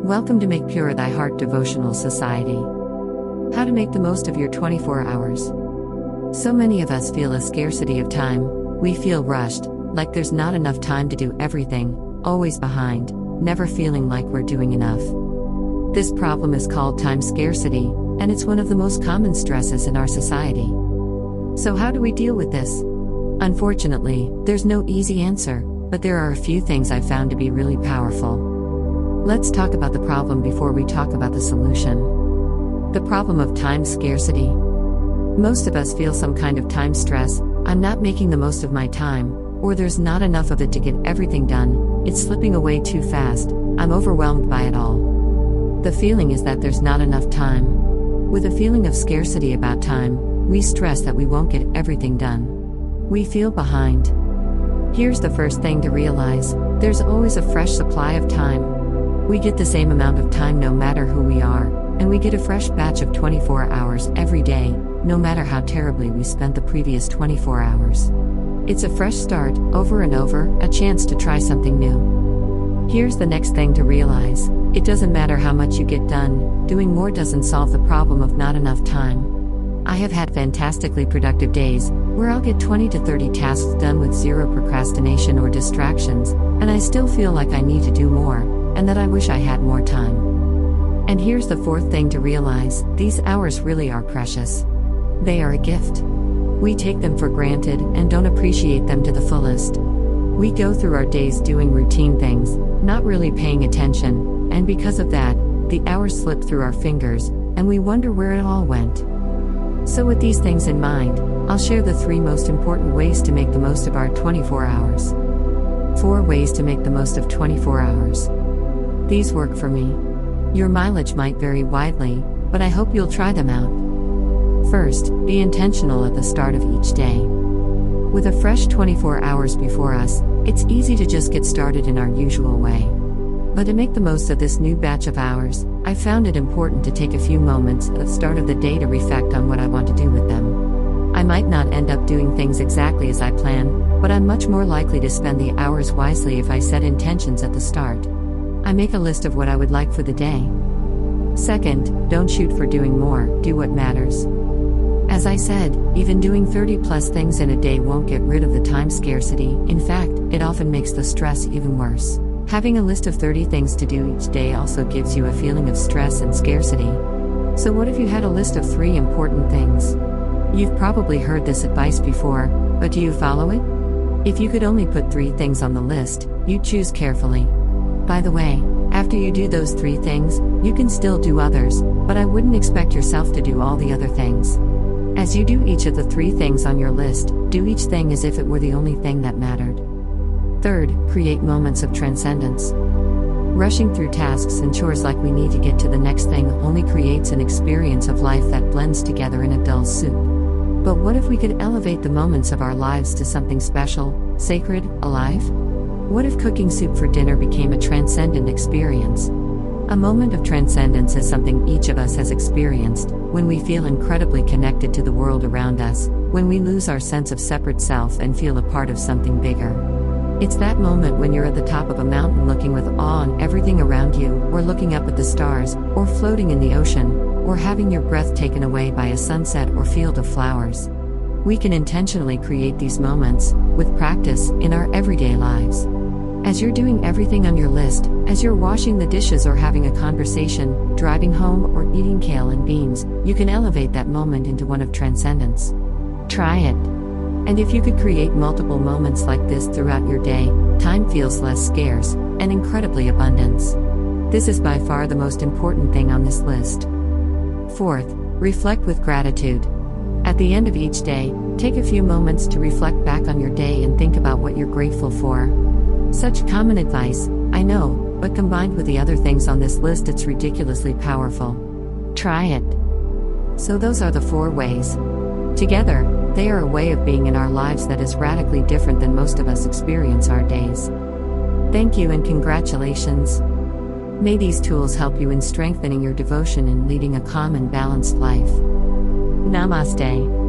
Welcome to Make Pure Thy Heart Devotional Society. How to make the most of your 24 hours. So many of us feel a scarcity of time. We feel rushed, like there's not enough time to do everything, always behind, never feeling like we're doing enough. This problem is called time scarcity, and it's one of the most common stresses in our society. So how do we deal with this? Unfortunately, there's no easy answer, but there are a few things I've found to be really powerful. Let's talk about the problem before we talk about the solution. The problem of time scarcity. Most of us feel some kind of time stress. I'm not making the most of my time, or there's not enough of it to get everything done, it's slipping away too fast, I'm overwhelmed by it all. The feeling is that there's not enough time. With a feeling of scarcity about time, we stress that we won't get everything done. We feel behind. Here's the first thing to realize: there's always a fresh supply of time. We get the same amount of time no matter who we are, and we get a fresh batch of 24 hours every day, no matter how terribly we spent the previous 24 hours. It's a fresh start, over and over, a chance to try something new. Here's the next thing to realize: it doesn't matter how much you get done, doing more doesn't solve the problem of not enough time. I have had fantastically productive days, where I'll get 20 to 30 tasks done with zero procrastination or distractions, and I still feel like I need to do more, and that I wish I had more time. And here's the fourth thing to realize: these hours really are precious. They are a gift. We take them for granted and don't appreciate them to the fullest. We go through our days doing routine things, not really paying attention, and because of that, the hours slip through our fingers, and we wonder where it all went. So with these things in mind, I'll share the 3 most important ways to make the most of our 24 hours. 4 ways to make the most of 24 hours. These work for me. Your mileage might vary widely, but I hope you'll try them out. First, be intentional at the start of each day. With a fresh 24 hours before us, it's easy to just get started in our usual way. But to make the most of this new batch of hours, I found it important to take a few moments at the start of the day to reflect on what I want to do with them. I might not end up doing things exactly as I plan, but I'm much more likely to spend the hours wisely if I set intentions at the start. I make a list of what I would like for the day. Second, don't shoot for doing more, do what matters. As I said, even doing 30 plus things in a day won't get rid of the time scarcity. In fact, it often makes the stress even worse. Having a list of 30 things to do each day also gives you a feeling of stress and scarcity. So what if you had a list of 3 important things? You've probably heard this advice before, but do you follow it? If you could only put 3 things on the list, you'd choose carefully. By the way, after you do those 3 things, you can still do others, but I wouldn't expect yourself to do all the other things. As you do each of the 3 things on your list, do each thing as if it were the only thing that mattered. Third, create moments of transcendence. Rushing through tasks and chores like we need to get to the next thing only creates an experience of life that blends together in a dull soup. But what if we could elevate the moments of our lives to something special, sacred, alive? What if cooking soup for dinner became a transcendent experience? A moment of transcendence is something each of us has experienced, when we feel incredibly connected to the world around us, when we lose our sense of separate self and feel a part of something bigger. It's that moment when you're at the top of a mountain looking with awe on everything around you, or looking up at the stars, or floating in the ocean, or having your breath taken away by a sunset or field of flowers. We can intentionally create these moments, with practice, in our everyday lives. As you're doing everything on your list, as you're washing the dishes or having a conversation, driving home or eating kale and beans, you can elevate that moment into one of transcendence. Try it. And if you could create multiple moments like this throughout your day, time feels less scarce, and incredibly abundant. This is by far the most important thing on this list. Fourth, reflect with gratitude. At the end of each day, take a few moments to reflect back on your day and think about what you're grateful for. Such common advice, I know, but combined with the other things on this list, it's ridiculously powerful. Try it. So those are the 4 ways. Together, they are a way of being in our lives that is radically different than most of us experience our days. Thank you and congratulations. May these tools help you in strengthening your devotion and leading a calm and balanced life. Namaste.